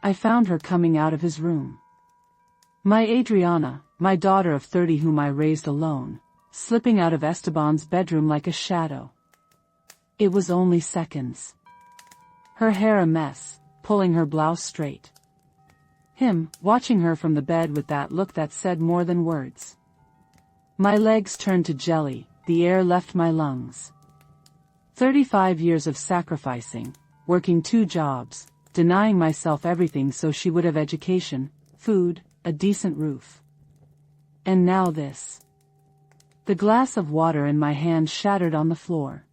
I found her coming out of his room. My Adriana, my daughter of 30 whom I raised alone, slipping out of Esteban's bedroom like a shadow. It was only seconds. Her hair a mess, pulling her blouse straight. Him, watching her from the bed with that look that said more than words. My legs turned to jelly, the air left my lungs. 35 years of sacrificing, working 2 jobs, denying myself everything so she would have education, food, a decent roof. And now this. The glass of water in my hand shattered on the floor.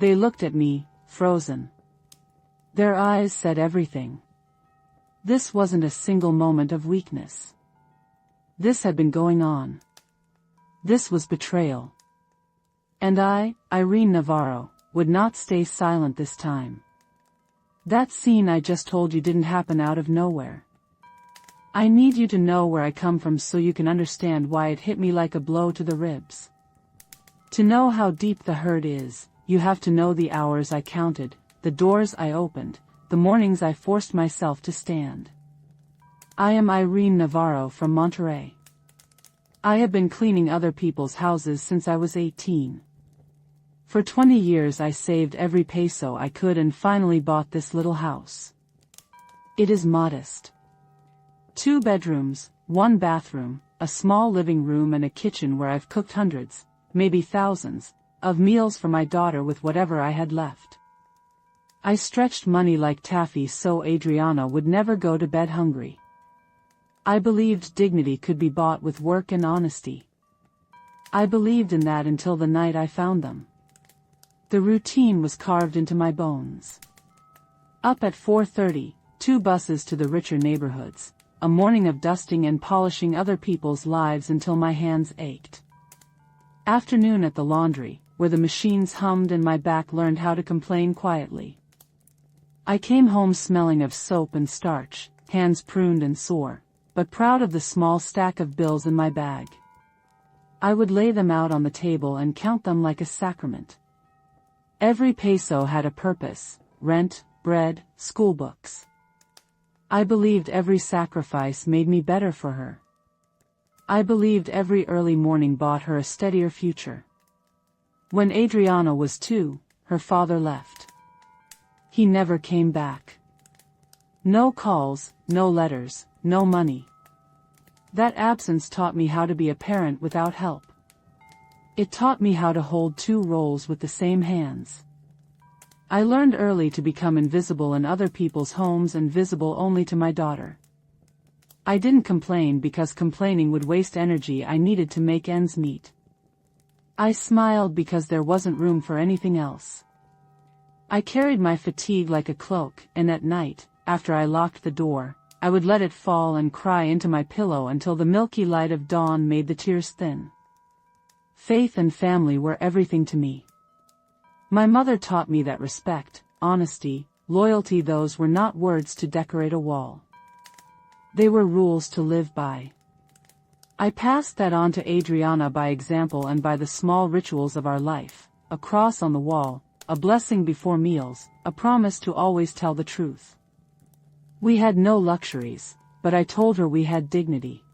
They looked at me, frozen. Their eyes said everything. This wasn't a single moment of weakness. This had been going on. This was betrayal. And I, Irene Navarro, would not stay silent this time. That scene I just told you didn't happen out of nowhere. I need you to know where I come from so you can understand why it hit me like a blow to the ribs. To know how deep the hurt is, you have to know the hours I counted, the doors I opened, the mornings I forced myself to stand. I am Irene Navarro from Monterrey. I have been cleaning other people's houses since I was 18. For 20 years I saved every peso I could and finally bought this little house. It is modest. 2 bedrooms, 1 bathroom, a small living room and a kitchen where I've cooked hundreds, maybe thousands, of meals for my daughter with whatever I had left. I stretched money like taffy so Adriana would never go to bed hungry. I believed dignity could be bought with work and honesty. I believed in that until the night I found them. The routine was carved into my bones. Up at 4:30, 2 buses to the richer neighborhoods, a morning of dusting and polishing other people's lives until my hands ached. Afternoon at the laundry, where the machines hummed and my back learned how to complain quietly. I came home smelling of soap and starch, hands pruned and sore, but proud of the small stack of bills in my bag. I would lay them out on the table and count them like a sacrament. Every peso had a purpose: rent, bread, school books. I believed every sacrifice made me better for her. I believed every early morning bought her a steadier future. When Adriana was 2, her father left. He never came back. No calls, no letters, no money. That absence taught me how to be a parent without help. It taught me how to hold 2 roles with the same hands. I learned early to become invisible in other people's homes and visible only to my daughter. I didn't complain because complaining would waste energy I needed to make ends meet. I smiled because there wasn't room for anything else. I carried my fatigue like a cloak, and at night, after I locked the door, I would let it fall and cry into my pillow until the milky light of dawn made the tears thin. Faith and family were everything to me. My mother taught me that respect, honesty, loyalty, those were not words to decorate a wall. They were rules to live by. I passed that on to Adriana by example and by the small rituals of our life: a cross on the wall, a blessing before meals, a promise to always tell the truth. We had no luxuries, but I told her we had dignity.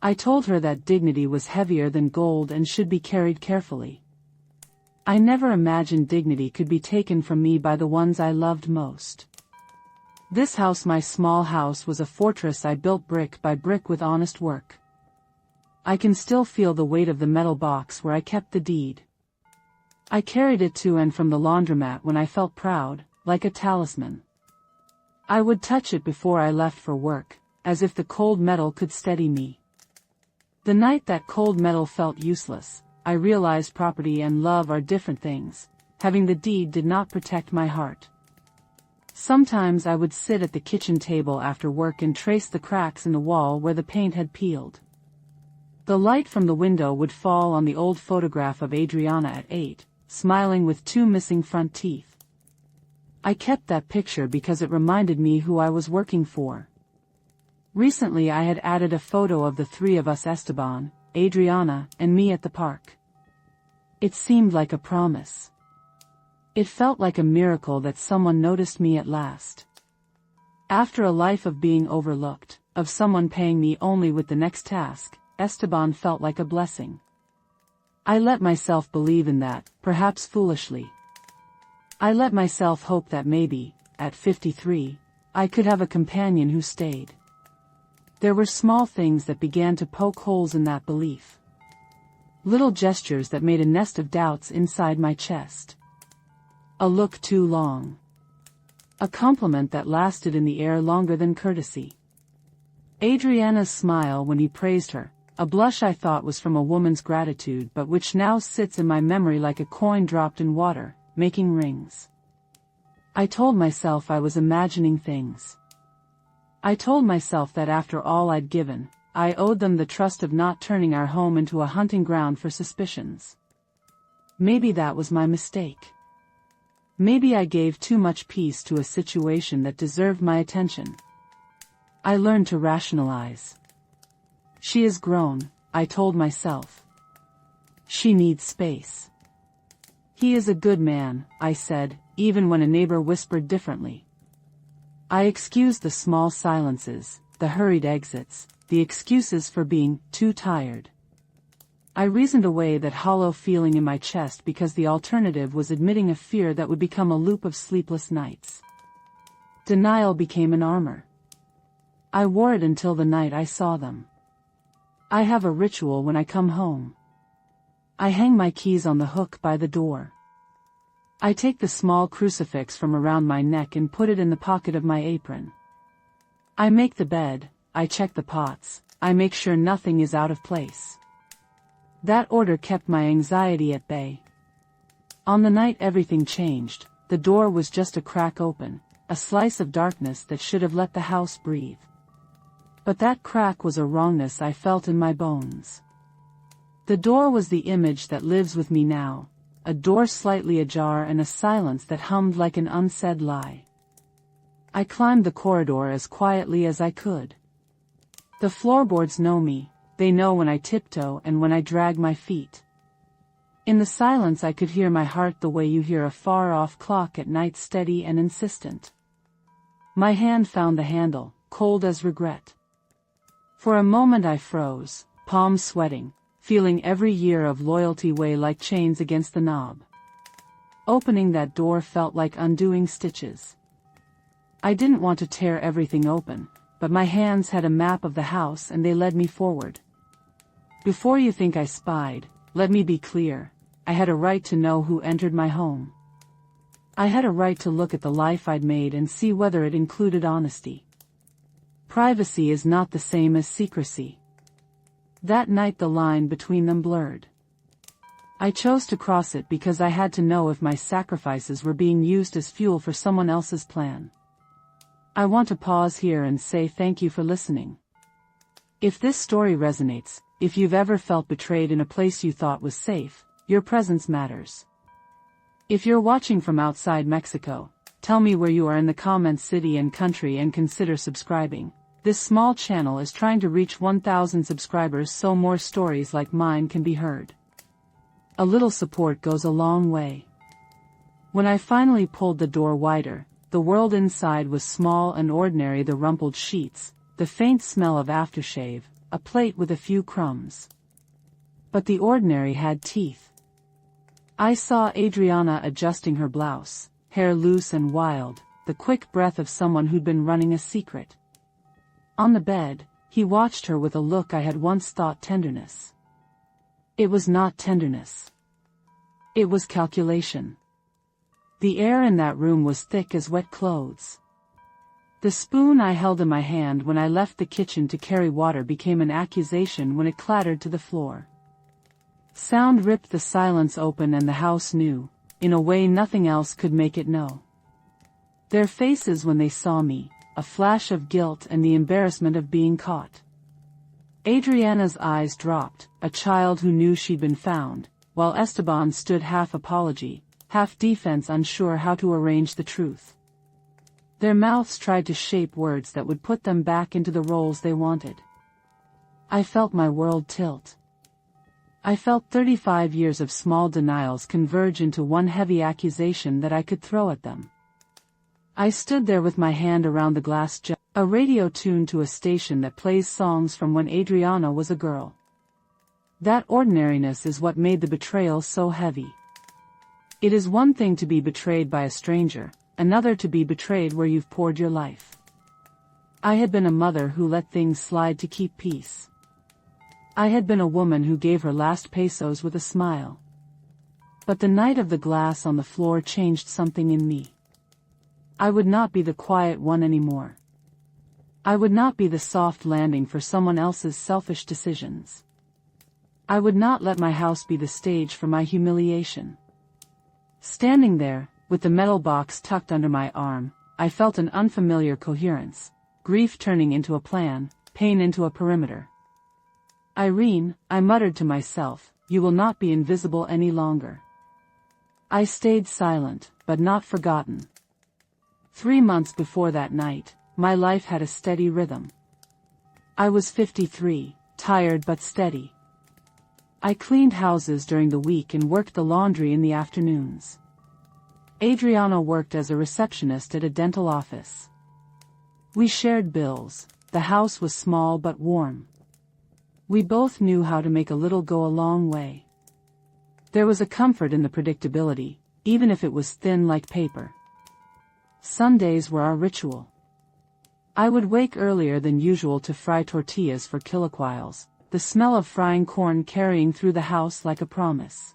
I told her that dignity was heavier than gold and should be carried carefully. I never imagined dignity could be taken from me by the ones I loved most. This house, my small house, was a fortress I built brick by brick with honest work. I can still feel the weight of the metal box where I kept the deed. I carried it to and from the laundromat when I felt proud, like a talisman. I would touch it before I left for work, as if the cold metal could steady me. The night that cold metal felt useless, I realized property and love are different things. Having the deed did not protect my heart. Sometimes I would sit at the kitchen table after work and trace the cracks in the wall where the paint had peeled. The light from the window would fall on the old photograph of Adriana at 8, smiling with 2 missing front teeth. I kept that picture because it reminded me who I was working for. Recently I had added a photo of the 3 of us: Esteban, Adriana, and me at the park. It seemed like a promise. It felt like a miracle that someone noticed me at last. After a life of being overlooked, of someone paying me only with the next task, Esteban felt like a blessing. I let myself believe in that, perhaps foolishly. I let myself hope that maybe, at 53, I could have a companion who stayed. There were small things that began to poke holes in that belief. Little gestures that made a nest of doubts inside my chest. A look too long. A compliment that lasted in the air longer than courtesy. Adriana's smile when he praised her, a blush I thought was from a woman's gratitude but which now sits in my memory like a coin dropped in water, making rings. I told myself I was imagining things. I told myself that after all I'd given, I owed them the trust of not turning our home into a hunting ground for suspicions. Maybe that was my mistake. Maybe I gave too much peace to a situation that deserved my attention. I learned to rationalize. She is grown, I told myself. She needs space. He is a good man, I said, even when a neighbor whispered differently. I excused the small silences, the hurried exits, the excuses for being too tired. I reasoned away that hollow feeling in my chest because the alternative was admitting a fear that would become a loop of sleepless nights. Denial became an armor. I wore it until the night I saw them. I have a ritual when I come home. I hang my keys on the hook by the door. I take the small crucifix from around my neck and put it in the pocket of my apron. I make the bed, I check the pots, I make sure nothing is out of place. That order kept my anxiety at bay. On the night everything changed, the door was just a crack open, a slice of darkness that should have let the house breathe. But that crack was a wrongness I felt in my bones. The door was the image that lives with me now, a door slightly ajar and a silence that hummed like an unsaid lie. I climbed the corridor as quietly as I could. The floorboards know me, they know when I tiptoe and when I drag my feet. In the silence I could hear my heart the way you hear a far-off clock at night, steady and insistent. My hand found the handle, cold as regret. For a moment I froze, palms sweating, feeling every year of loyalty weigh like chains against the knob. Opening that door felt like undoing stitches. I didn't want to tear everything open, but my hands had a map of the house and they led me forward. Before you think I spied, let me be clear, I had a right to know who entered my home. I had a right to look at the life I'd made and see whether it included honesty. Privacy is not the same as secrecy. That night the line between them blurred. I chose to cross it because I had to know if my sacrifices were being used as fuel for someone else's plan. I want to pause here and say thank you for listening. If this story resonates, if you've ever felt betrayed in a place you thought was safe, your presence matters. If you're watching from outside Mexico, tell me where you are in the comments, city and country, and consider subscribing. This small channel is trying to reach 1,000 subscribers so more stories like mine can be heard. A little support goes a long way. When I finally pulled the door wider, the world inside was small and ordinary: the rumpled sheets, the faint smell of aftershave, a plate with a few crumbs. But the ordinary had teeth. I saw Adriana adjusting her blouse, hair loose and wild, the quick breath of someone who'd been running a secret. On the bed, he watched her with a look I had once thought tenderness. It was not tenderness. It was calculation. The air in that room was thick as wet clothes. The spoon I held in my hand when I left the kitchen to carry water became an accusation when it clattered to the floor. Sound ripped the silence open and the house knew, in a way nothing else could make it know. Their faces when they saw me, a flash of guilt and the embarrassment of being caught. Adriana's eyes dropped, a child who knew she'd been found, while Esteban stood half apology, half defense, unsure how to arrange the truth. Their mouths tried to shape words that would put them back into the roles they wanted. I felt my world tilt. I felt 35 years of small denials converge into one heavy accusation that I could throw at them. I stood there with my hand around the glass jar, a radio tuned to a station that plays songs from when Adriana was a girl. That ordinariness is what made the betrayal so heavy. It is one thing to be betrayed by a stranger, another to be betrayed where you've poured your life. I had been a mother who let things slide to keep peace. I had been a woman who gave her last pesos with a smile. But the night of the glass on the floor changed something in me. I would not be the quiet one anymore. I would not be the soft landing for someone else's selfish decisions. I would not let my house be the stage for my humiliation. Standing there, with the metal box tucked under my arm, I felt an unfamiliar coherence, grief turning into a plan, pain into a perimeter. Irene, I muttered to myself, you will not be invisible any longer. I stayed silent, but not forgotten. 3 months before that night, my life had a steady rhythm. I was 53, tired but steady. I cleaned houses during the week and worked the laundry in the afternoons. Adriana worked as a receptionist at a dental office. We shared bills. The house was small but warm. We both knew how to make a little go a long way. There was a comfort in the predictability, even if it was thin like paper. Sundays were our ritual. I would wake earlier than usual to fry tortillas for kiloquails, the smell of frying corn carrying through the house like a promise.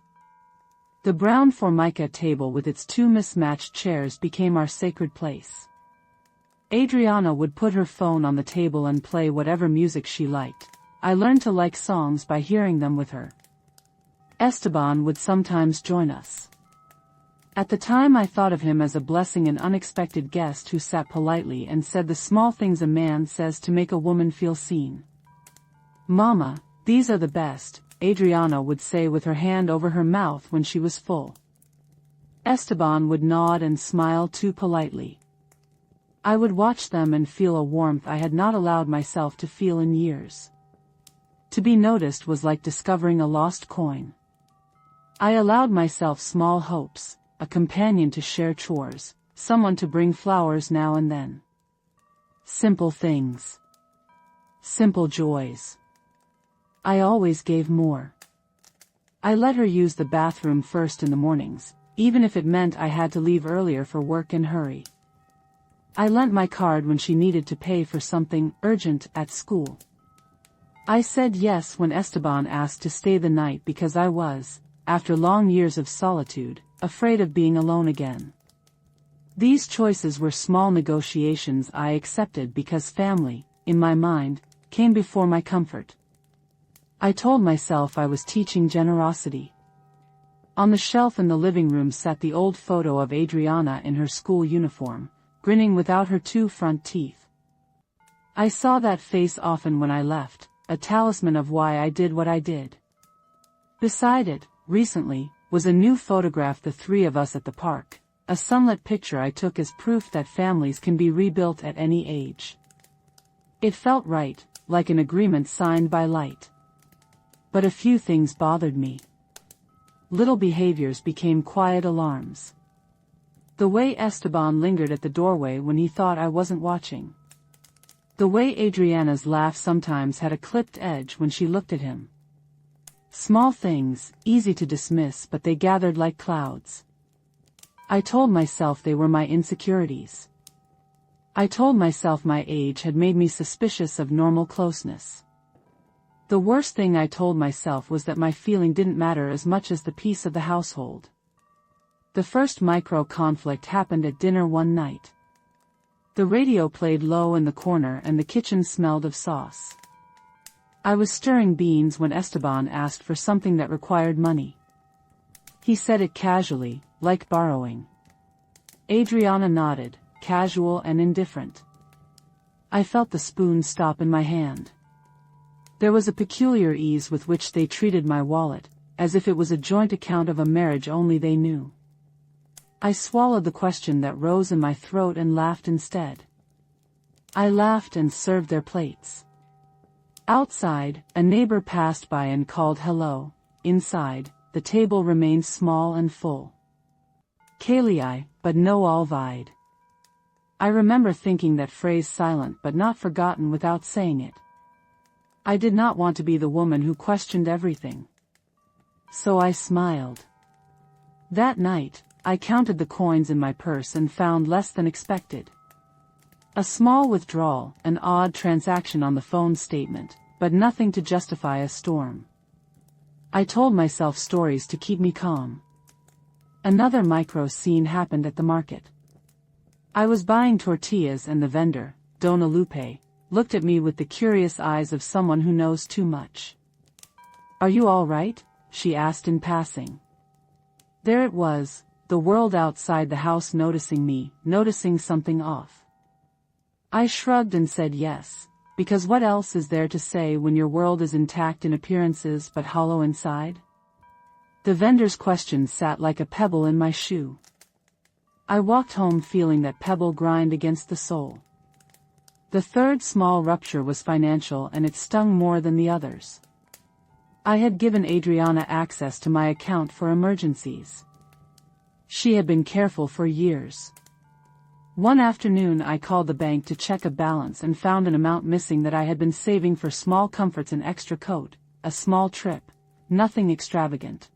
The brown formica table with its 2 mismatched chairs became our sacred place. Adriana would put her phone on the table and play whatever music she liked. I learned to like songs by hearing them with her. Esteban would sometimes join us. At the time I thought of him as a blessing, an unexpected guest who sat politely and said the small things a man says to make a woman feel seen. "Mama, these are the best," Adriana would say with her hand over her mouth when she was full. Esteban would nod and smile too politely. I would watch them and feel a warmth I had not allowed myself to feel in years. To be noticed was like discovering a lost coin. I allowed myself small hopes, a companion to share chores, someone to bring flowers now and then. Simple things. Simple joys. I always gave more. I let her use the bathroom first in the mornings, even if it meant I had to leave earlier for work and hurry. I lent my card when she needed to pay for something urgent at school. I said yes when Esteban asked to stay the night because I was, after long years of solitude, afraid of being alone again. These choices were small negotiations I accepted because family, in my mind, came before my comfort. I told myself I was teaching generosity. On the shelf in the living room sat the old photo of Adriana in her school uniform, grinning without her 2 front teeth. I saw that face often when I left, a talisman of why I did what I did. Beside it, recently, was a new photograph, the 3 of us at the park, a sunlit picture I took as proof that families can be rebuilt at any age. It felt right, like an agreement signed by light. But a few things bothered me. Little behaviors became quiet alarms. The way Esteban lingered at the doorway when he thought I wasn't watching. The way Adriana's laugh sometimes had a clipped edge when she looked at him. Small things, easy to dismiss, but they gathered like clouds. I told myself they were my insecurities. I told myself my age had made me suspicious of normal closeness. The worst thing I told myself was that my feeling didn't matter as much as the peace of the household. The first micro-conflict happened at dinner one night. The radio played low in the corner and the kitchen smelled of sauce. I was stirring beans when Esteban asked for something that required money. He said it casually, like borrowing. Adriana nodded, casual and indifferent. I felt the spoon stop in my hand. There was a peculiar ease with which they treated my wallet, as if it was a joint account of a marriage only they knew. I swallowed the question that rose in my throat and laughed instead. I laughed and served their plates. Outside, a neighbor passed by and called hello. Inside, the table remained small and full. Kalei, but no all vied. I remember thinking that phrase silent but not forgotten without saying it. I did not want to be the woman who questioned everything. So I smiled. That night, I counted the coins in my purse and found less than expected. A small withdrawal, an odd transaction on the phone statement, but nothing to justify a storm. I told myself stories to keep me calm. Another micro scene happened at the market. I was buying tortillas and the vendor, Dona Lupe, looked at me with the curious eyes of someone who knows too much. "Are you all right?" she asked in passing. There it was, the world outside the house noticing me, noticing something off. I shrugged and said yes, because what else is there to say when your world is intact in appearances but hollow inside? The vendor's question sat like a pebble in my shoe. I walked home feeling that pebble grind against the soul. The third small rupture was financial and it stung more than the others. I had given Adriana access to my account for emergencies. She had been careful for years. One afternoon I called the bank to check a balance and found an amount missing that I had been saving for small comforts, an extra coat, a small trip, nothing extravagant.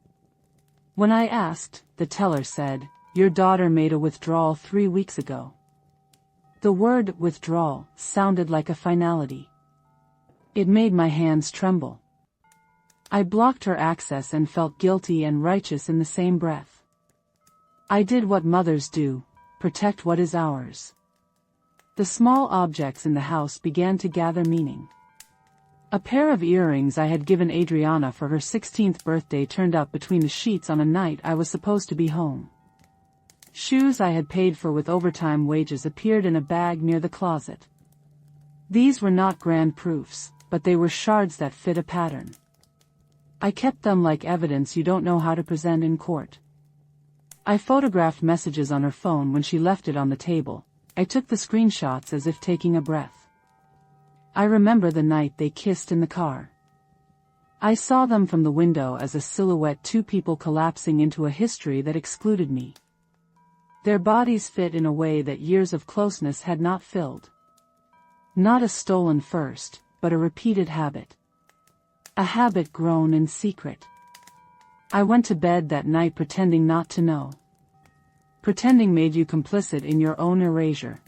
When I asked, the teller said, "Your daughter made a withdrawal 3 weeks ago." The word withdrawal sounded like a finality. It made my hands tremble. I blocked her access and felt guilty and righteous in the same breath. I did what mothers do, protect what is ours. The small objects in the house began to gather meaning. A pair of earrings I had given Adriana for her 16th birthday turned up between the sheets on a night I was supposed to be home. Shoes I had paid for with overtime wages appeared in a bag near the closet. These were not grand proofs, but they were shards that fit a pattern. I kept them like evidence you don't know how to present in court. I photographed messages on her phone when she left it on the table. I took the screenshots as if taking a breath. I remember the night they kissed in the car. I saw them from the window as a silhouette, two people collapsing into a history that excluded me. Their bodies fit in a way that years of closeness had not filled. Not a stolen first, but a repeated habit. A habit grown in secret. I went to bed that night pretending not to know. Pretending made you complicit in your own erasure.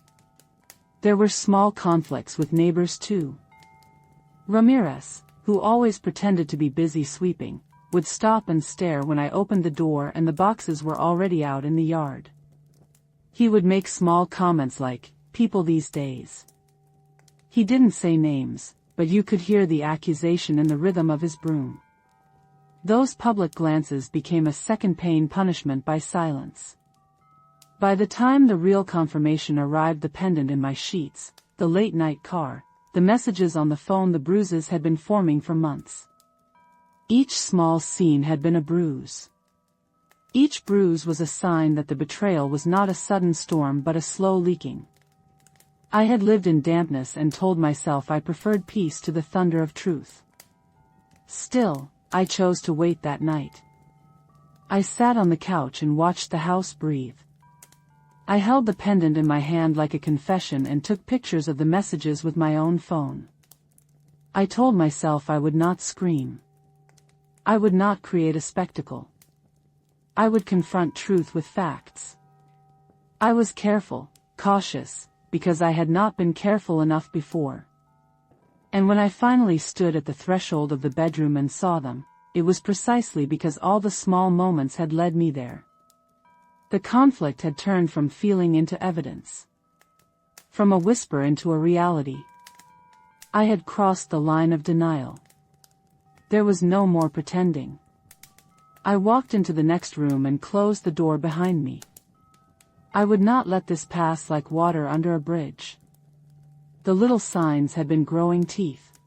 There were small conflicts with neighbors too. Ramirez, who always pretended to be busy sweeping, would stop and stare when I opened the door and the boxes were already out in the yard. He would make small comments like, "People these days." He didn't say names, but you could hear the accusation in the rhythm of his broom. Those public glances became a second pain punishment by silence. By the time the real confirmation arrived, the pendant in my sheets, the late-night car, the messages on the phone, the bruises had been forming for months. Each small scene had been a bruise. Each bruise was a sign that the betrayal was not a sudden storm but a slow leaking. I had lived in dampness and told myself I preferred peace to the thunder of truth. Still, I chose to wait that night. I sat on the couch and watched the house breathe. I held the pendant in my hand like a confession and took pictures of the messages with my own phone. I told myself I would not scream. I would not create a spectacle. I would confront truth with facts. I was careful, cautious, because I had not been careful enough before. And when I finally stood at the threshold of the bedroom and saw them, it was precisely because all the small moments had led me there. The conflict had turned from feeling into evidence. From a whisper into a reality. I had crossed the line of denial. There was no more pretending. I walked into the next room and closed the door behind me. I would not let this pass like water under a bridge. The little signs had been growing teeth.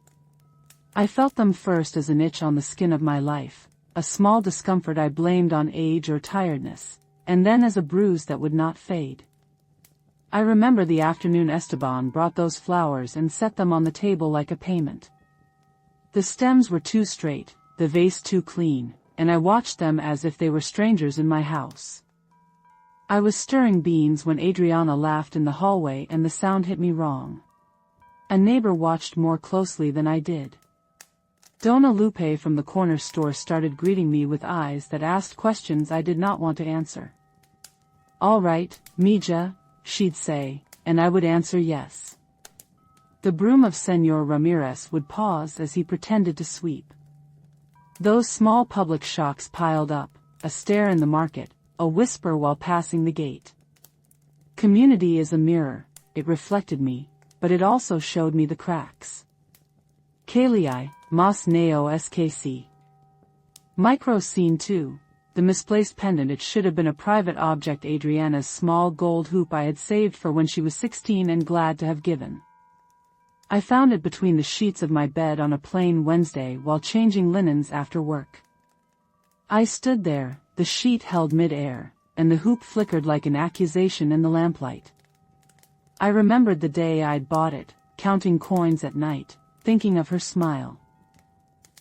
I felt them first as an itch on the skin of my life, a small discomfort I blamed on age or tiredness, and then as a bruise that would not fade. I remember the afternoon Esteban brought those flowers and set them on the table like a payment. The stems were too straight, the vase too clean, and I watched them as if they were strangers in my house. I was stirring beans when Adriana laughed in the hallway and the sound hit me wrong. A neighbor watched more closely than I did. Donna Lupe from the corner store started greeting me with eyes that asked questions I did not want to answer. "All right, Mija," she'd say, and I would answer yes. The broom of Senor Ramirez would pause as he pretended to sweep. Those small public shocks piled up, a stare in the market, a whisper while passing the gate. Community is a mirror, it reflected me, but it also showed me the cracks. Kalei, mas neo skc. Micro scene 2. The misplaced pendant. It should have been a private object. Adriana's small gold hoop I had saved for when she was 16 and glad to have given. I found it between the sheets of my bed on a plain Wednesday while changing linens after work. I stood there, the sheet held mid-air, and the hoop flickered like an accusation in the lamplight. I remembered the day I'd bought it, counting coins at night, thinking of her smile.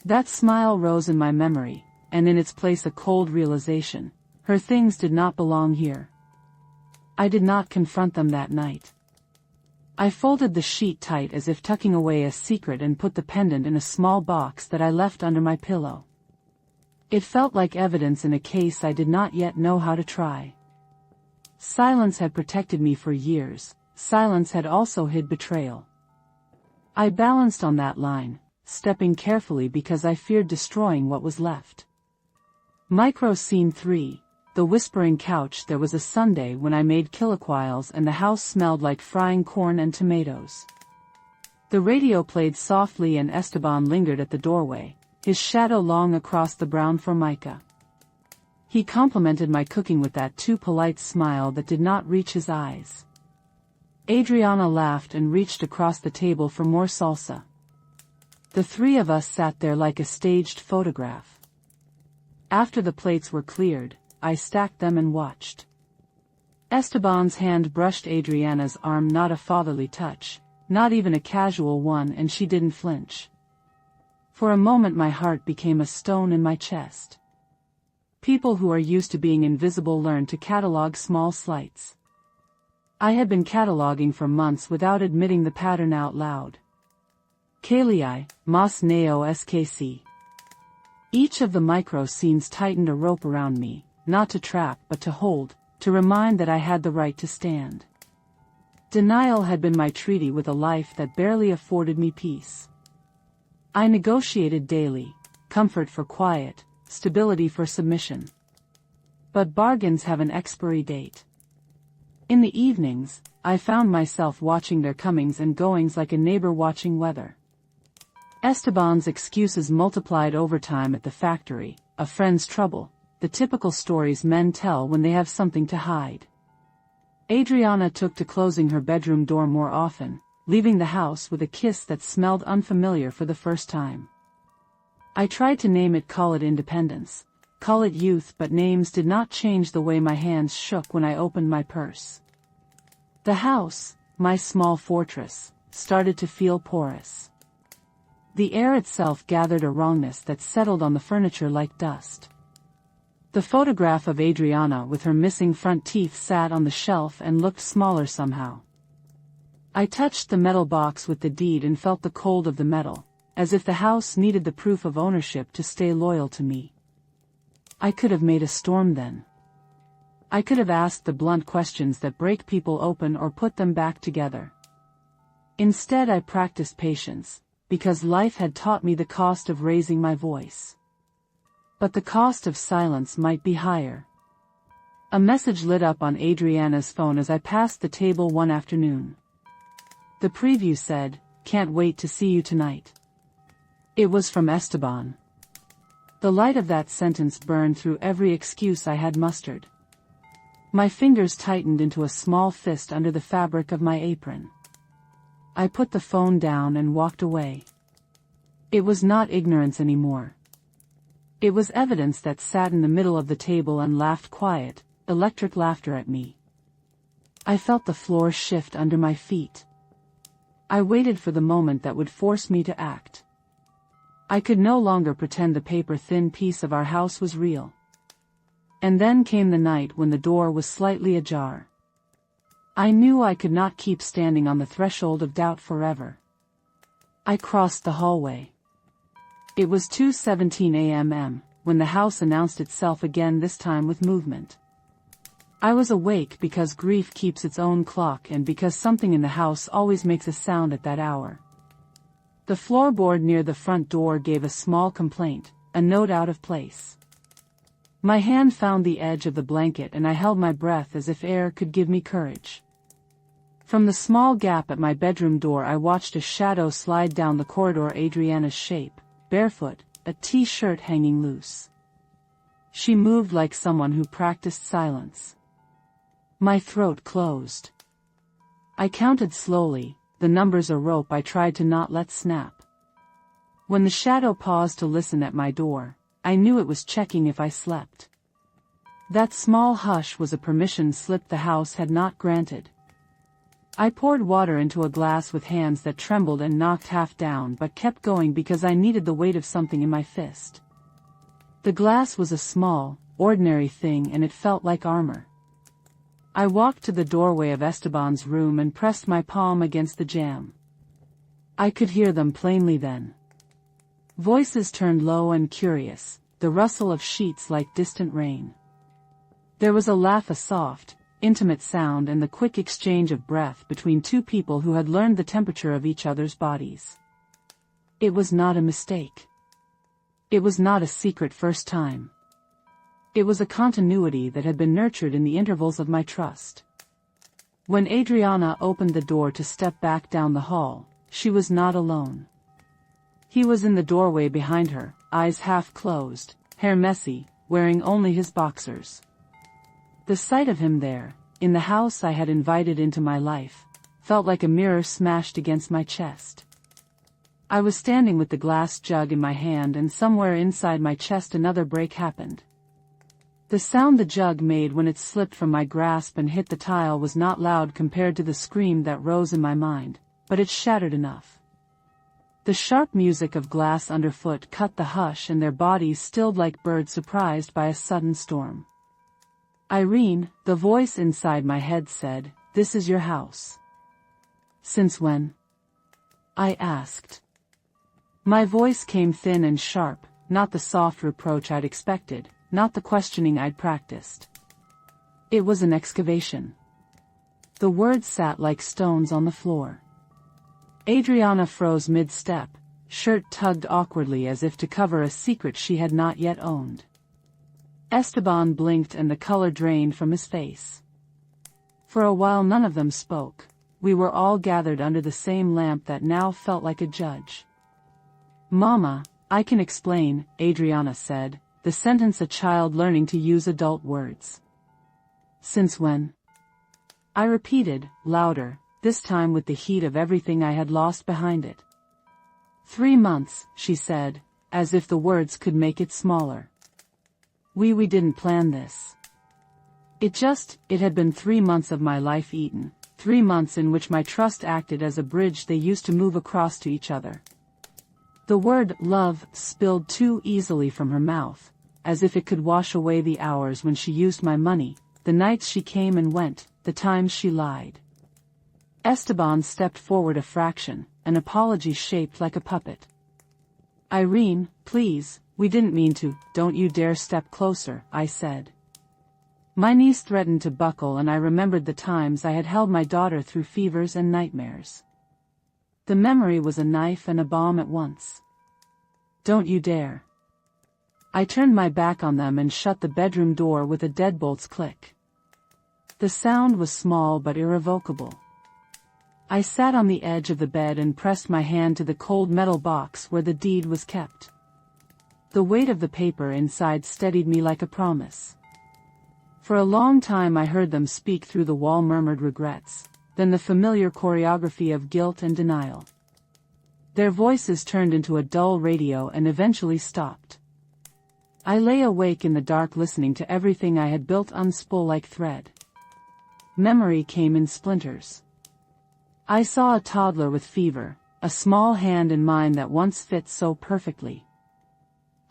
That smile rose in my memory, and in its place a cold realization: her things did not belong here. I did not confront them that night. I folded the sheet tight as if tucking away a secret and put the pendant in a small box that I left under my pillow. It felt like evidence in a case I did not yet know how to try. Silence had protected me for years, silence had also hid betrayal. I balanced on that line, stepping carefully because I feared destroying what was left. Micro scene 3. The whispering couch. There was a Sunday when I made chilaquiles and the house smelled like frying corn and tomatoes. The radio played softly and Esteban lingered at the doorway, his shadow long across the brown formica. He complimented my cooking with that too polite smile that did not reach his eyes. Adriana laughed and reached across the table for more salsa. The three of us sat there like a staged photograph. After the plates were cleared, I stacked them and watched. Esteban's hand brushed Adriana's arm, not a fatherly touch, not even a casual one, and she didn't flinch. For a moment my heart became a stone in my chest. People who are used to being invisible learn to catalog small slights. I had been cataloging for months without admitting the pattern out loud. Kalei, mas neo skc. Each of the micro scenes tightened a rope around me, not to trap but to hold, to remind that I had the right to stand. Denial had been my treaty with a life that barely afforded me peace. I negotiated daily, comfort for quiet, stability for submission. But bargains have an expiry date. In the evenings, I found myself watching their comings and goings like a neighbor watching weather. Esteban's excuses multiplied overtime at the factory, a friend's trouble, the typical stories men tell when they have something to hide. Adriana took to closing her bedroom door more often, leaving the house with a kiss that smelled unfamiliar for the first time. I tried to name it, call it independence, call it youth, but names did not change the way my hands shook when I opened my purse. The house, my small fortress, started to feel porous. The air itself gathered a wrongness that settled on the furniture like dust. The photograph of Adriana with her missing front teeth sat on the shelf and looked smaller somehow. I touched the metal box with the deed and felt the cold of the metal, as if the house needed the proof of ownership to stay loyal to me. I could have made a storm then. I could have asked the blunt questions that break people open or put them back together. Instead I practiced patience, because life had taught me the cost of raising my voice. But the cost of silence might be higher. A message lit up on Adriana's phone as I passed the table one afternoon. The preview said, "Can't wait to see you tonight." It was from Esteban. The light of that sentence burned through every excuse I had mustered. My fingers tightened into a small fist under the fabric of my apron. I put the phone down and walked away. It was not ignorance anymore. It was evidence that sat in the middle of the table and laughed quiet, electric laughter at me. I felt the floor shift under my feet. I waited for the moment that would force me to act. I could no longer pretend the paper-thin piece of our house was real. And then came the night when the door was slightly ajar. I knew I could not keep standing on the threshold of doubt forever. I crossed the hallway. It was 2:17 a.m. when the house announced itself again, this time with movement. I was awake because grief keeps its own clock and because something in the house always makes a sound at that hour. The floorboard near the front door gave a small complaint, a note out of place. My hand found the edge of the blanket and I held my breath as if air could give me courage. From the small gap at my bedroom door I watched a shadow slide down the corridor, Adriana's shape, barefoot, a t-shirt hanging loose. She moved like someone who practiced silence. My throat closed. I counted slowly, the numbers a rope I tried to not let snap. When the shadow paused to listen at my door, I knew it was checking if I slept. That small hush was a permission slip the house had not granted. I poured water into a glass with hands that trembled and knocked half down but kept going because I needed the weight of something in my fist. The glass was a small, ordinary thing and it felt like armor. I walked to the doorway of Esteban's room and pressed my palm against the jamb. I could hear them plainly then. Voices turned low and curious, the rustle of sheets like distant rain. There was a laugh, a soft, intimate sound, and the quick exchange of breath between two people who had learned the temperature of each other's bodies. It was not a mistake. It was not a secret first time. It was a continuity that had been nurtured in the intervals of my trust. When Adriana opened the door to step back down the hall, she was not alone. He was in the doorway behind her, eyes half closed, hair messy, wearing only his boxers. The sight of him there, in the house I had invited into my life, felt like a mirror smashed against my chest. I was standing with the glass jug in my hand and somewhere inside my chest another break happened. The sound the jug made when it slipped from my grasp and hit the tile was not loud compared to the scream that rose in my mind, but it shattered enough. The sharp music of glass underfoot cut the hush and their bodies stilled like birds surprised by a sudden storm. Irene, the voice inside my head said, "This is your house." "Since when?" I asked. My voice came thin and sharp, not the soft reproach I'd expected, not the questioning I'd practiced. It was an excavation. The words sat like stones on the floor. Adriana froze mid-step, shirt tugged awkwardly as if to cover a secret she had not yet owned. Esteban blinked and the color drained from his face. For a while none of them spoke. We were all gathered under the same lamp that now felt like a judge. "Mama, I can explain," Adriana said, the sentence a child learning to use adult words. "Since when?" I repeated, louder, this time with the heat of everything I had lost behind it. 3 months, she said, as if the words could make it smaller. We didn't plan this. It had been 3 months of my life eaten, 3 months in which my trust acted as a bridge they used to move across to each other. The word love spilled too easily from her mouth, as if it could wash away the hours when she used my money, the nights she came and went, the times she lied. Esteban stepped forward a fraction, an apology shaped like a puppet. "Irene, please, we didn't mean to, don't you dare step closer," I said. My knees threatened to buckle and I remembered the times I had held my daughter through fevers and nightmares. The memory was a knife and a bomb at once. "Don't you dare." I turned my back on them and shut the bedroom door with a deadbolt's click. The sound was small but irrevocable. I sat on the edge of the bed and pressed my hand to the cold metal box where the deed was kept. The weight of the paper inside steadied me like a promise. For a long time I heard them speak through the wall, murmured regrets, then the familiar choreography of guilt and denial. Their voices turned into a dull radio and eventually stopped. I lay awake in the dark listening to everything I had built unspool like thread. Memory came in splinters. I saw a toddler with fever, a small hand in mine that once fit so perfectly.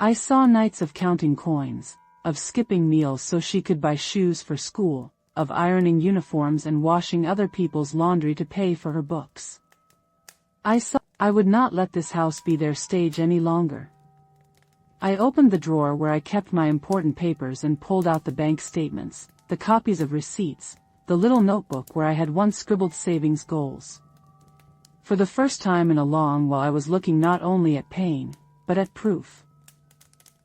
I saw nights of counting coins, of skipping meals so she could buy shoes for school, of ironing uniforms and washing other people's laundry to pay for her books. I saw I would not let this house be their stage any longer. I opened the drawer where I kept my important papers and pulled out the bank statements, the copies of receipts, the little notebook where I had once scribbled savings goals. For the first time in a long while I was looking not only at pain, but at proof.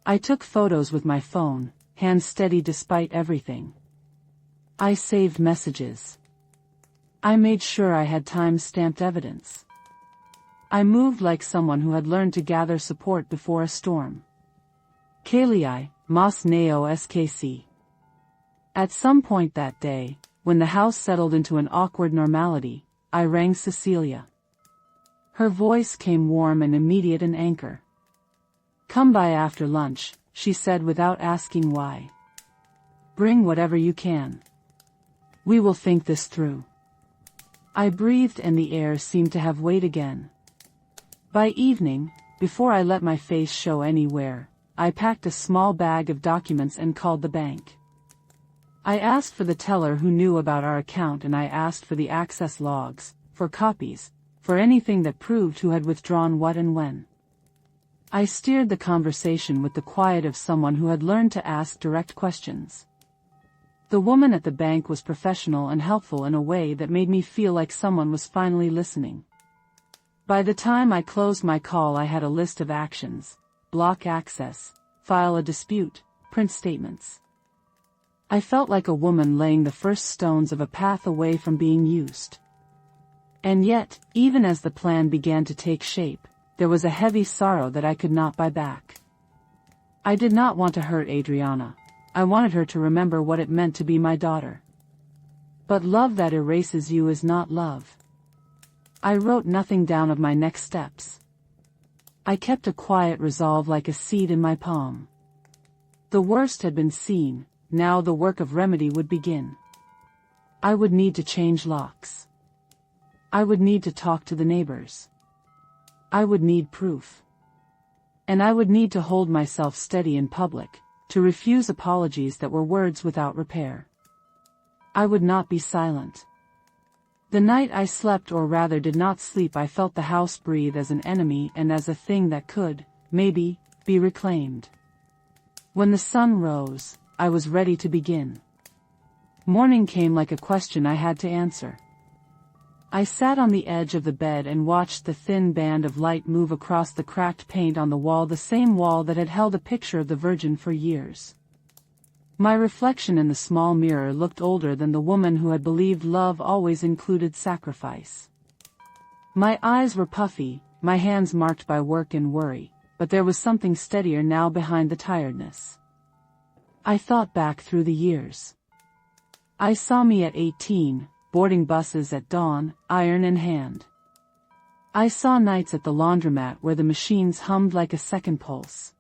I took photos with my phone, hands steady despite everything. I saved messages. I made sure I had time-stamped evidence. I moved like someone who had learned to gather support before a storm. Kalei, mas neo skc. At some point that day, when the house settled into an awkward normality, I rang Cecilia. Her voice came warm and immediate, an anchor. "Come by after lunch," she said without asking why. "Bring whatever you can. We will think this through." I breathed and the air seemed to have weight again. By evening, before I let my face show anywhere, I packed a small bag of documents and called the bank. I asked for the teller who knew about our account, and I asked for the access logs, for copies, for anything that proved who had withdrawn what and when. I steered the conversation with the quiet of someone who had learned to ask direct questions. The woman at the bank was professional and helpful in a way that made me feel like someone was finally listening. By the time I closed my call, I had a list of actions: block access, file a dispute, print statements. I felt like a woman laying the first stones of a path away from being used. And yet, even as the plan began to take shape, there was a heavy sorrow that I could not buy back. I did not want to hurt Adriana. I wanted her to remember what it meant to be my daughter. But love that erases you is not love. I wrote nothing down of my next steps. I kept a quiet resolve like a seed in my palm. The worst had been seen, now the work of remedy would begin. I would need to change locks. I would need to talk to the neighbors. I would need proof. And I would need to hold myself steady in public, to refuse apologies that were words without repair. I would not be silent. The night I slept, or rather did not sleep, I felt the house breathe as an enemy and as a thing that could, maybe, be reclaimed. When the sun rose, I was ready to begin. Morning came like a question I had to answer. I sat on the edge of the bed and watched the thin band of light move across the cracked paint on the wall, the same wall that had held a picture of the Virgin for years. My reflection in the small mirror looked older than the woman who had believed love always included sacrifice. My eyes were puffy, my hands marked by work and worry, but there was something steadier now behind the tiredness. I thought back through the years. I saw me at 18, boarding buses at dawn, iron in hand. I saw nights at the laundromat where the machines hummed like a second pulse.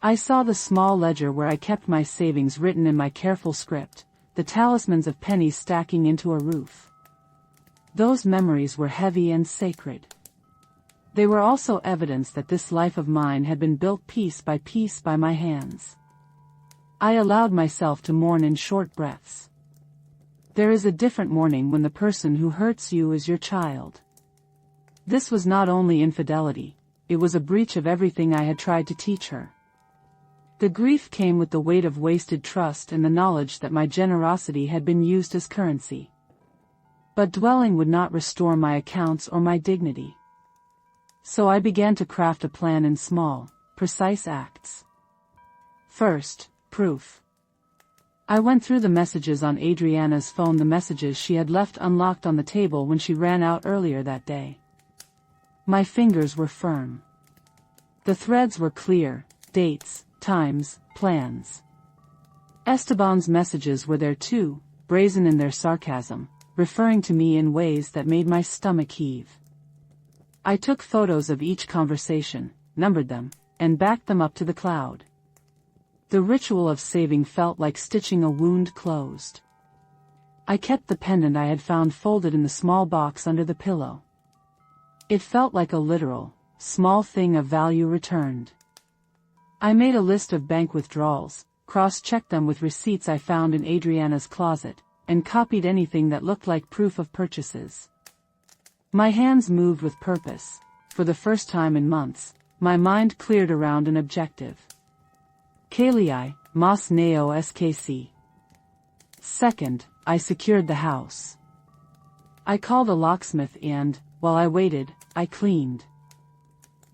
I saw the small ledger where I kept my savings written in my careful script, the talismans of pennies stacking into a roof. Those memories were heavy and sacred. They were also evidence that this life of mine had been built piece by my hands. I allowed myself to mourn in short breaths. There is a different mourning when the person who hurts you is your child. This was not only infidelity, it was a breach of everything I had tried to teach her. The grief came with the weight of wasted trust and the knowledge that my generosity had been used as currency. But dwelling would not restore my accounts or my dignity. So I began to craft a plan in small, precise acts. First, proof. I went through the messages on Adriana's phone, the messages she had left unlocked on the table when she ran out earlier that day. My fingers were firm. The threads were clear: dates, times, plans. Esteban's messages were there too, brazen in their sarcasm, referring to me in ways that made my stomach heave. I took photos of each conversation, numbered them, and backed them up to the cloud. The ritual of saving felt like stitching a wound closed. I kept the pendant I had found folded in the small box under the pillow. It felt like a literal, small thing of value returned. I made a list of bank withdrawals, cross-checked them with receipts I found in Adriana's closet, and copied anything that looked like proof of purchases. My hands moved with purpose. For the first time in months, my mind cleared around an objective. Kalei, mas neo skc. Second, I secured the house. I called a locksmith and, while I waited, I cleaned.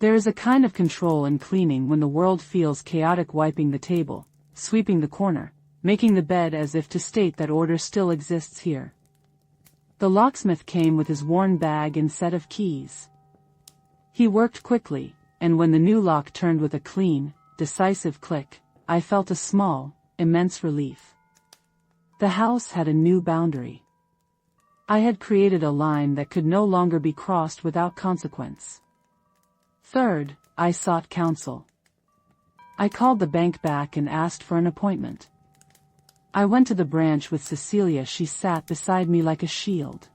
There is a kind of control in cleaning when the world feels chaotic, wiping the table, sweeping the corner, making the bed as if to state that order still exists here. The locksmith came with his worn bag and set of keys. He worked quickly, and when the new lock turned with a clean, decisive click, I felt a small, immense relief. The house had a new boundary. I had created a line that could no longer be crossed without consequence. Third, I sought counsel. I called the bank back and asked for an appointment. I went to the branch with Cecilia. She sat beside me like a shield.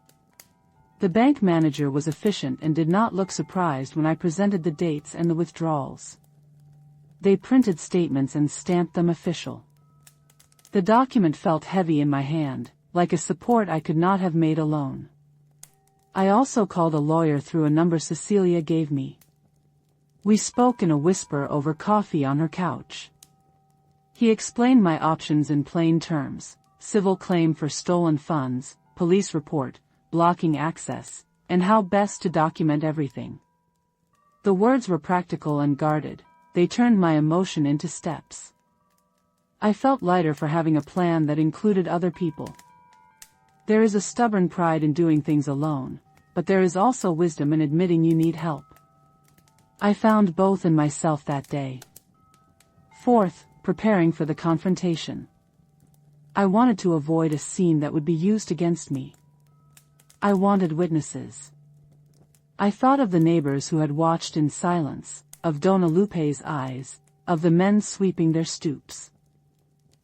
The bank manager was efficient and did not look surprised when I presented the dates and the withdrawals. They printed statements and stamped them official. The document felt heavy in my hand, like a support I could not have made alone. I also called a lawyer through a number Cecilia gave me. We spoke in a whisper over coffee on her couch. He explained my options in plain terms: civil claim for stolen funds, police report, blocking access, and how best to document everything. The words were practical and guarded. They turned my emotion into steps. I felt lighter for having a plan that included other people. There is a stubborn pride in doing things alone, but there is also wisdom in admitting you need help. I found both in myself that day. Fourth, preparing for the confrontation. I wanted to avoid a scene that would be used against me. I wanted witnesses. I thought of the neighbors who had watched in silence, of Dona Lupe's eyes, of the men sweeping their stoops.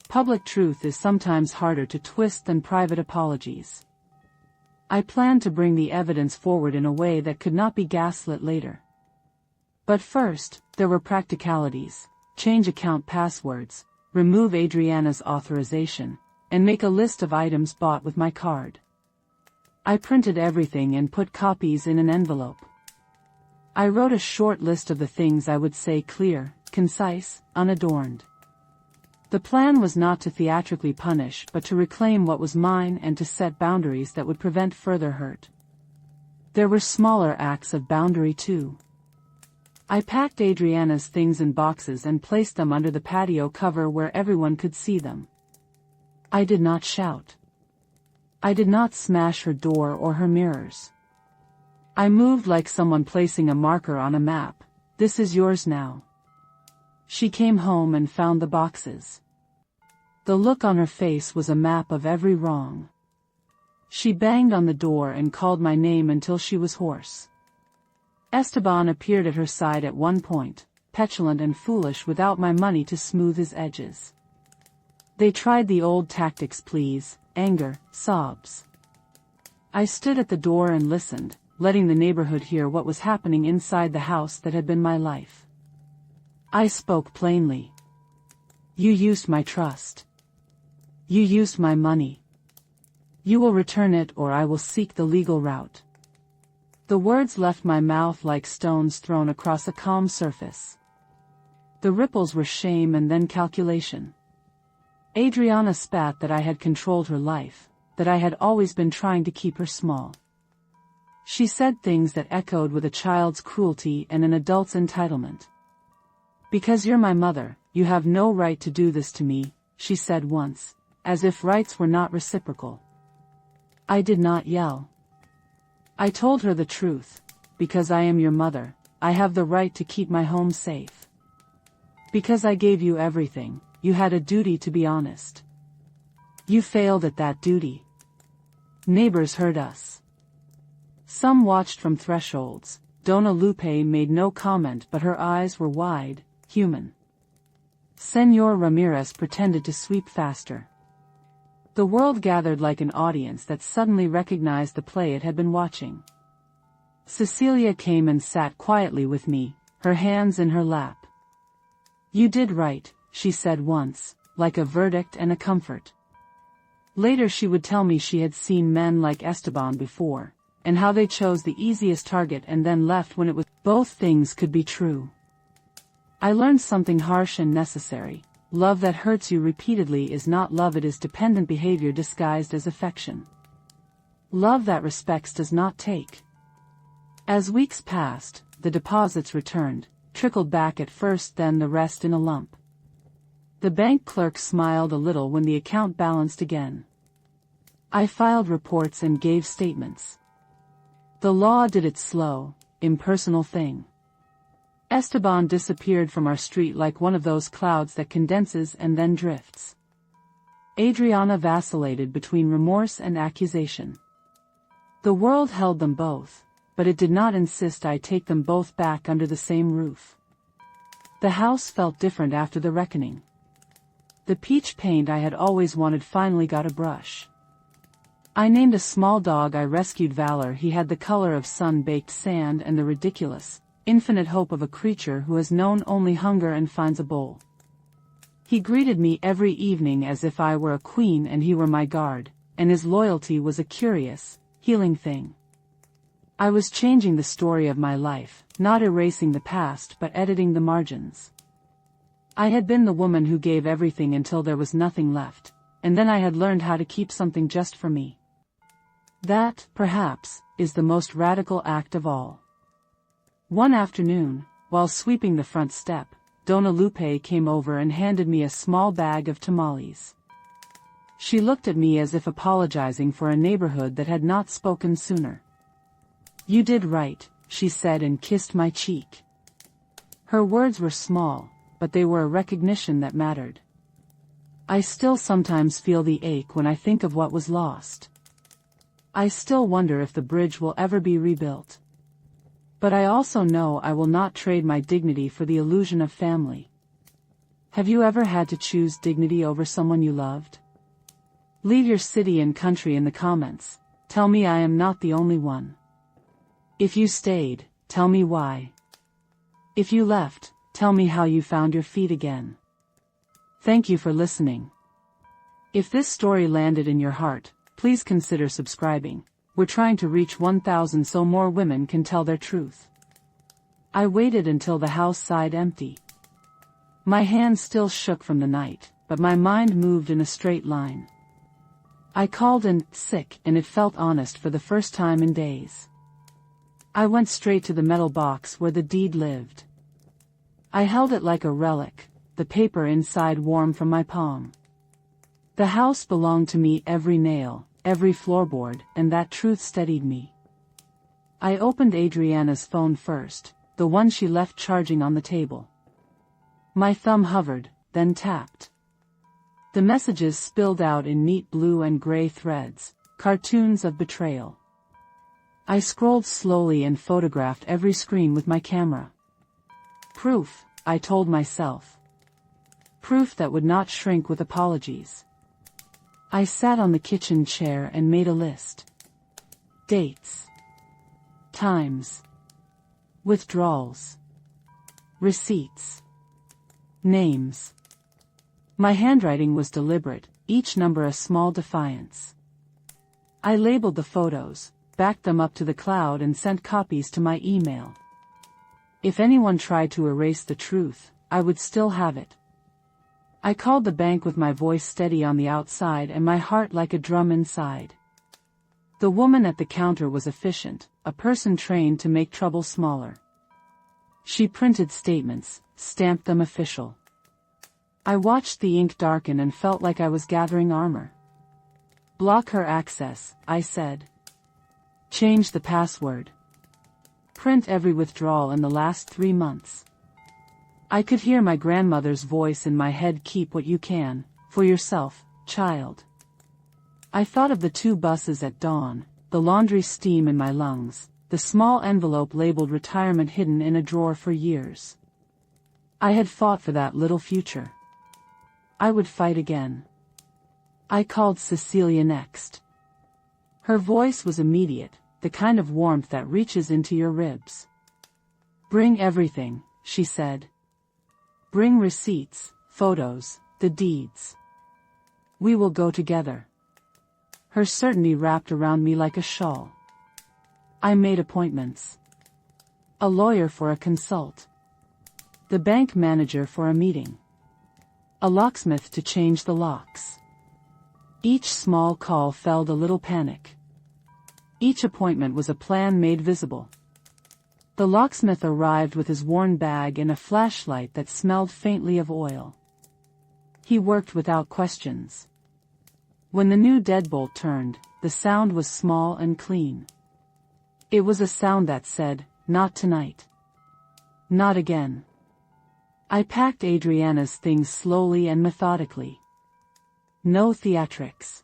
Public truth is sometimes harder to twist than private apologies. I planned to bring the evidence forward in a way that could not be gaslit later. But first, there were practicalities: change account passwords, remove Adriana's authorization, and make a list of items bought with my card. I printed everything and put copies in an envelope. I wrote a short list of the things I would say, clear, concise, unadorned. The plan was not to theatrically punish but to reclaim what was mine and to set boundaries that would prevent further hurt. There were smaller acts of boundary too. I packed Adriana's things in boxes and placed them under the patio cover where everyone could see them. I did not shout. I did not smash her door or her mirrors. I moved like someone placing a marker on a map. This is yours now. She came home and found the boxes. The look on her face was a map of every wrong. She banged on the door and called my name until she was hoarse. Esteban appeared at her side at one point, petulant and foolish, without my money to smooth his edges. They tried the old tactics: pleas, anger, sobs. I stood at the door and listened, letting the neighborhood hear what was happening inside the house that had been my life. I spoke plainly. You used my trust. You used my money. You will return it or I will seek the legal route. The words left my mouth like stones thrown across a calm surface. The ripples were shame and then calculation. Adriana spat that I had controlled her life, that I had always been trying to keep her small. She said things that echoed with a child's cruelty and an adult's entitlement. Because you're my mother, you have no right to do this to me, she said once, as if rights were not reciprocal. I did not yell. I told her the truth. Because I am your mother, I have the right to keep my home safe. Because I gave you everything, you had a duty to be honest. You failed at that duty. Neighbors heard us. Some watched from thresholds. Dona Lupe made no comment, but her eyes were wide, human. Senor Ramirez pretended to sweep faster. The world gathered like an audience that suddenly recognized the play it had been watching. Cecilia came and sat quietly with me, her hands in her lap. You did right, she said once, like a verdict and a comfort. Later she would tell me she had seen men like Esteban before, and how they chose the easiest target and then left when it was. Both things could be true. I learned something harsh and necessary. Love that hurts you repeatedly is not love, it is dependent behavior disguised as affection. Love that respects does not take. As weeks passed, the deposits returned, trickled back at first, then the rest in a lump. The bank clerk smiled a little when the account balanced again. I filed reports and gave statements. The law did its slow, impersonal thing. Esteban disappeared from our street like one of those clouds that condenses and then drifts. Adriana vacillated between remorse and accusation. The world held them both, but it did not insist I take them both back under the same roof. The house felt different after the reckoning. The peach paint I had always wanted finally got a brush. I named a small dog I rescued Valor. He had the color of sun-baked sand and the ridiculous, infinite hope of a creature who has known only hunger and finds a bowl. He greeted me every evening as if I were a queen and he were my guard, and his loyalty was a curious, healing thing. I was changing the story of my life, not erasing the past but editing the margins. I had been the woman who gave everything until there was nothing left, and then I had learned how to keep something just for me. That, perhaps, is the most radical act of all. One afternoon, while sweeping the front step, Dona Lupe came over and handed me a small bag of tamales. She looked at me as if apologizing for a neighborhood that had not spoken sooner. "You did right," she said and kissed my cheek. Her words were small, but they were a recognition that mattered. I still sometimes feel the ache when I think of what was lost. I still wonder if the bridge will ever be rebuilt. But I also know I will not trade my dignity for the illusion of family. Have you ever had to choose dignity over someone you loved? Leave your city and country in the comments. Tell me I am not the only one. If you stayed, tell me why. If you left, tell me how you found your feet again. Thank you for listening. If this story landed in your heart, please consider subscribing. We're trying to reach 1,000 so more women can tell their truth. I waited until the house sighed empty. My hands still shook from the night, but my mind moved in a straight line. I called in sick, and it felt honest for the first time in days. I went straight to the metal box where the deed lived. I held it like a relic, the paper inside warm from my palm. The house belonged to me, every nail, every floorboard, and that truth steadied me. I opened Adriana's phone first, the one she left charging on the table. My thumb hovered, then tapped. The messages spilled out in neat blue and gray threads, cartoons of betrayal. I scrolled slowly and photographed every screen with my camera. Proof, I told myself. Proof that would not shrink with apologies. I sat on the kitchen chair and made a list. Dates. Times. Withdrawals. Receipts. Names. My handwriting was deliberate, each number a small defiance. I labeled the photos, backed them up to the cloud and sent copies to my email. If anyone tried to erase the truth, I would still have it. I called the bank with my voice steady on the outside and my heart like a drum inside. The woman at the counter was efficient, a person trained to make trouble smaller. She printed statements, stamped them official. I watched the ink darken and felt like I was gathering armor. Block her access, I said. Change the password. Print every withdrawal in the last 3 months. I could hear my grandmother's voice in my head. Keep what you can, for yourself, child. I thought of the 2 buses at dawn, the laundry steam in my lungs, the small envelope labeled retirement hidden in a drawer for years. I had fought for that little future. I would fight again. I called Cecilia next. Her voice was immediate, the kind of warmth that reaches into your ribs. Bring everything, she said. Bring receipts, photos, the deeds. We will go together. Her certainty wrapped around me like a shawl. I made appointments. A lawyer for a consult. The bank manager for a meeting. A locksmith to change the locks. Each small call felled a little panic. Each appointment was a plan made visible. The locksmith arrived with his worn bag and a flashlight that smelled faintly of oil. He worked without questions. When the new deadbolt turned, the sound was small and clean. It was a sound that said, "Not tonight. Not again." I packed Adriana's things slowly and methodically. No theatrics.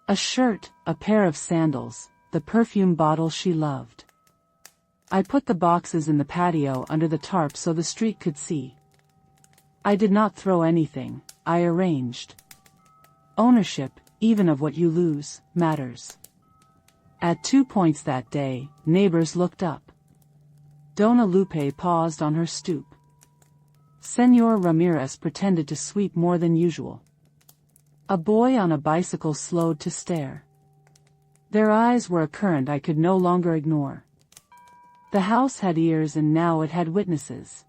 A shirt, a pair of sandals, the perfume bottle she loved. I put the boxes in the patio under the tarp so the street could see. I did not throw anything, I arranged. Ownership, even of what you lose, matters. At 2 points that day, neighbors looked up. Dona Lupe paused on her stoop. Señor Ramirez pretended to sweep more than usual. A boy on a bicycle slowed to stare. Their eyes were a current I could no longer ignore. The house had ears and now it had witnesses.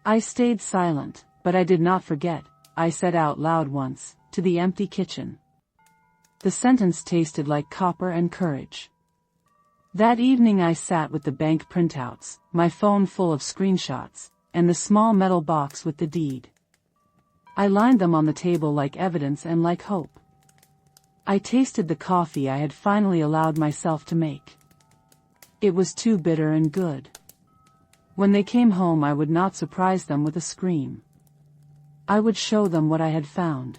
I stayed silent, but I did not forget, I said out loud once, to the empty kitchen. The sentence tasted like copper and courage. That evening I sat with the bank printouts, my phone full of screenshots, and the small metal box with the deed. I lined them on the table like evidence and like hope. I tasted the coffee I had finally allowed myself to make. It was too bitter and good. When they came home I would not surprise them with a scream. I would show them what I had found.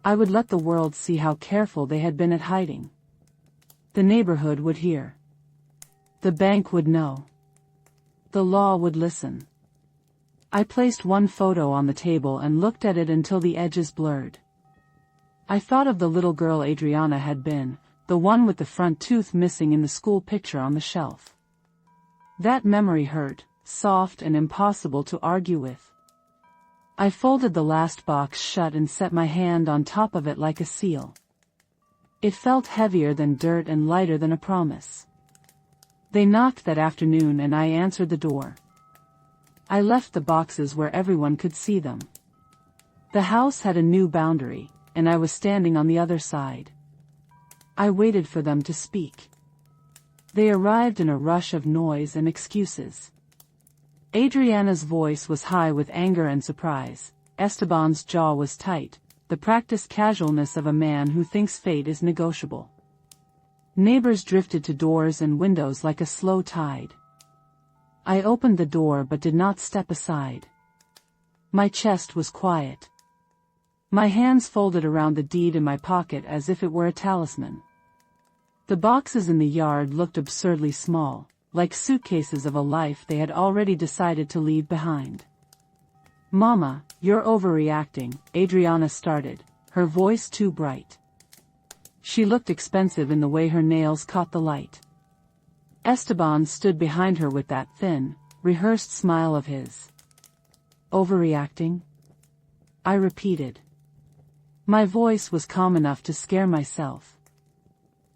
I would let the world see how careful they had been at hiding. The neighborhood would hear. The bank would know. The law would listen. I placed one photo on the table and looked at it until the edges blurred. I thought of the little girl Adriana had been, the one with the front tooth missing in the school picture on the shelf. That memory hurt, soft and impossible to argue with. I folded the last box shut and set my hand on top of it like a seal. It felt heavier than dirt and lighter than a promise. They knocked that afternoon and I answered the door. I left the boxes where everyone could see them. The house had a new boundary, and I was standing on the other side. I waited for them to speak. They arrived in a rush of noise and excuses. Adriana's voice was high with anger and surprise. Esteban's jaw was tight, the practiced casualness of a man who thinks fate is negotiable. Neighbors drifted to doors and windows like a slow tide. I opened the door but did not step aside. My chest was quiet. My hands folded around the deed in my pocket as if it were a talisman. The boxes in the yard looked absurdly small, like suitcases of a life they had already decided to leave behind. "Mama, you're overreacting," Adriana started, her voice too bright. She looked expensive in the way her nails caught the light. Esteban stood behind her with that thin, rehearsed smile of his. "Overreacting?" I repeated. My voice was calm enough to scare myself.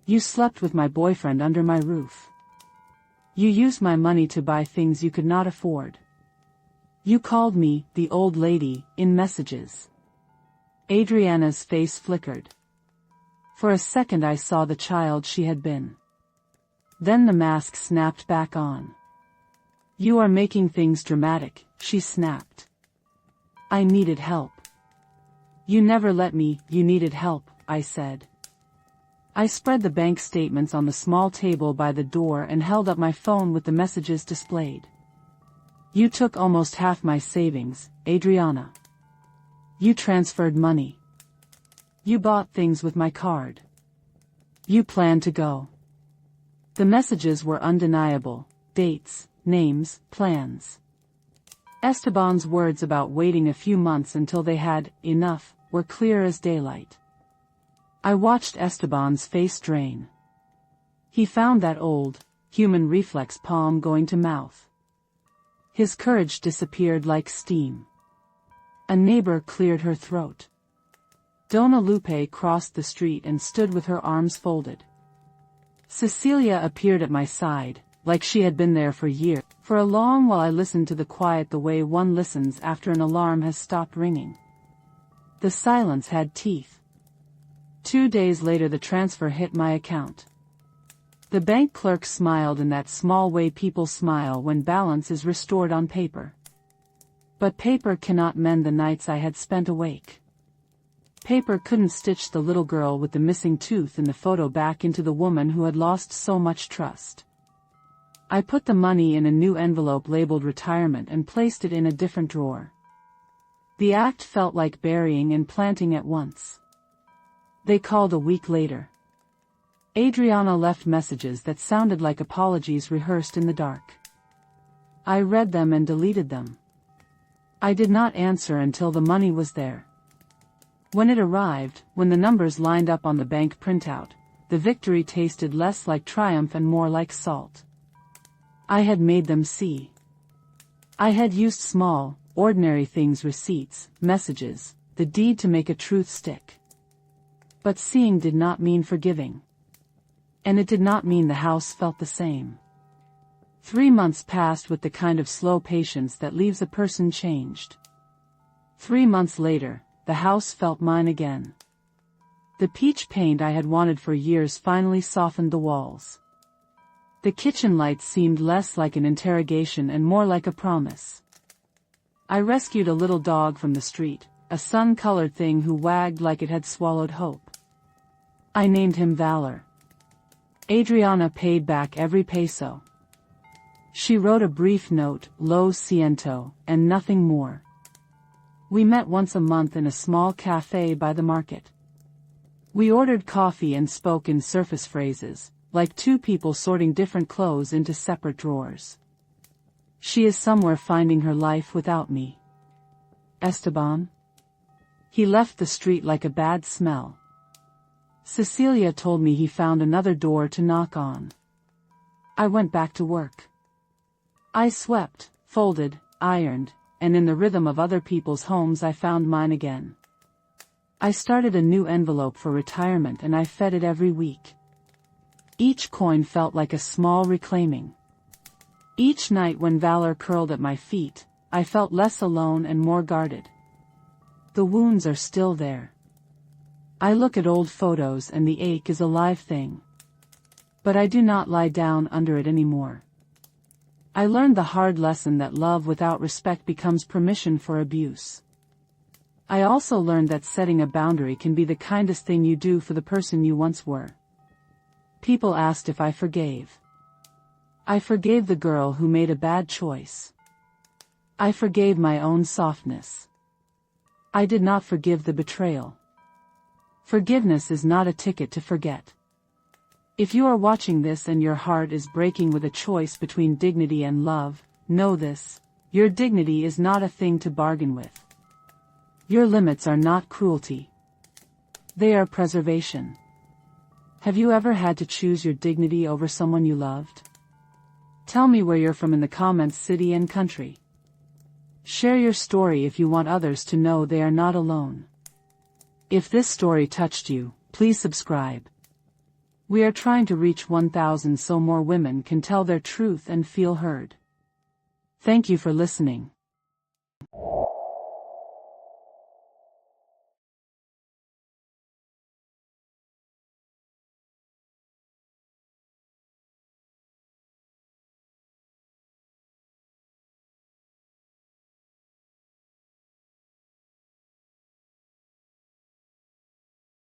"You slept with my boyfriend under my roof. You used my money to buy things you could not afford. You called me, the old lady, in messages." Adriana's face flickered. For a second I saw the child she had been. Then the mask snapped back on. "You are making things dramatic," she snapped. "I needed help." "You never let me, you needed help," I said. I spread the bank statements on the small table by the door and held up my phone with the messages displayed. "You took almost half my savings, Adriana. You transferred money. You bought things with my card. You planned to go." The messages were undeniable: dates, names, plans. Esteban's words about waiting a few months until they had enough were clear as daylight. I watched Esteban's face drain. He found that old, human reflex, palm going to mouth. His courage disappeared like steam. A neighbor cleared her throat. Donna Lupe crossed the street and stood with her arms folded. Cecilia appeared at my side, like she had been there for years. For a long while I listened to the quiet the way one listens after an alarm has stopped ringing. The silence had teeth. 2 days later the transfer hit my account. The bank clerk smiled in that small way people smile when balance is restored on paper. But paper cannot mend the nights I had spent awake. Paper couldn't stitch the little girl with the missing tooth in the photo back into the woman who had lost so much trust. I put the money in a new envelope labeled retirement and placed it in a different drawer. The act felt like burying and planting at once. They called a week later. Adriana left messages that sounded like apologies rehearsed in the dark. I read them and deleted them. I did not answer until the money was there. When it arrived, when the numbers lined up on the bank printout, the victory tasted less like triumph and more like salt. I had made them see. I had used small, ordinary things, receipts, messages, the deed to make a truth stick. But seeing did not mean forgiving. And it did not mean the house felt the same. 3 months passed with the kind of slow patience that leaves a person changed. 3 months later, the house felt mine again. The peach paint I had wanted for years finally softened the walls. The kitchen lights seemed less like an interrogation and more like a promise. I rescued a little dog from the street, a sun-colored thing who wagged like it had swallowed hope. I named him Valor. Adriana paid back every peso. She wrote a brief note, lo siento, and nothing more. We met once a month in a small cafe by the market. We ordered coffee and spoke in surface phrases, like two people sorting different clothes into separate drawers. She is somewhere finding her life without me. Esteban? He left the street like a bad smell. Cecilia told me he found another door to knock on. I went back to work. I swept, folded, ironed, and in the rhythm of other people's homes I found mine again. I started a new envelope for retirement and I fed it every week. Each coin felt like a small reclaiming. Each night when Valor curled at my feet, I felt less alone and more guarded. The wounds are still there. I look at old photos and the ache is a live thing. But I do not lie down under it anymore. I learned the hard lesson that love without respect becomes permission for abuse. I also learned that setting a boundary can be the kindest thing you do for the person you once were. People asked if I forgave. I forgave the girl who made a bad choice. I forgave my own softness. I did not forgive the betrayal. Forgiveness is not a ticket to forget. If you are watching this and your heart is breaking with a choice between dignity and love, know this: your dignity is not a thing to bargain with. Your limits are not cruelty. They are preservation. Have you ever had to choose your dignity over someone you loved? Tell me where you're from in the comments, city and country. Share your story if you want others to know they are not alone. If this story touched you, please subscribe. We are trying to reach 1,000 so more women can tell their truth and feel heard. Thank you for listening.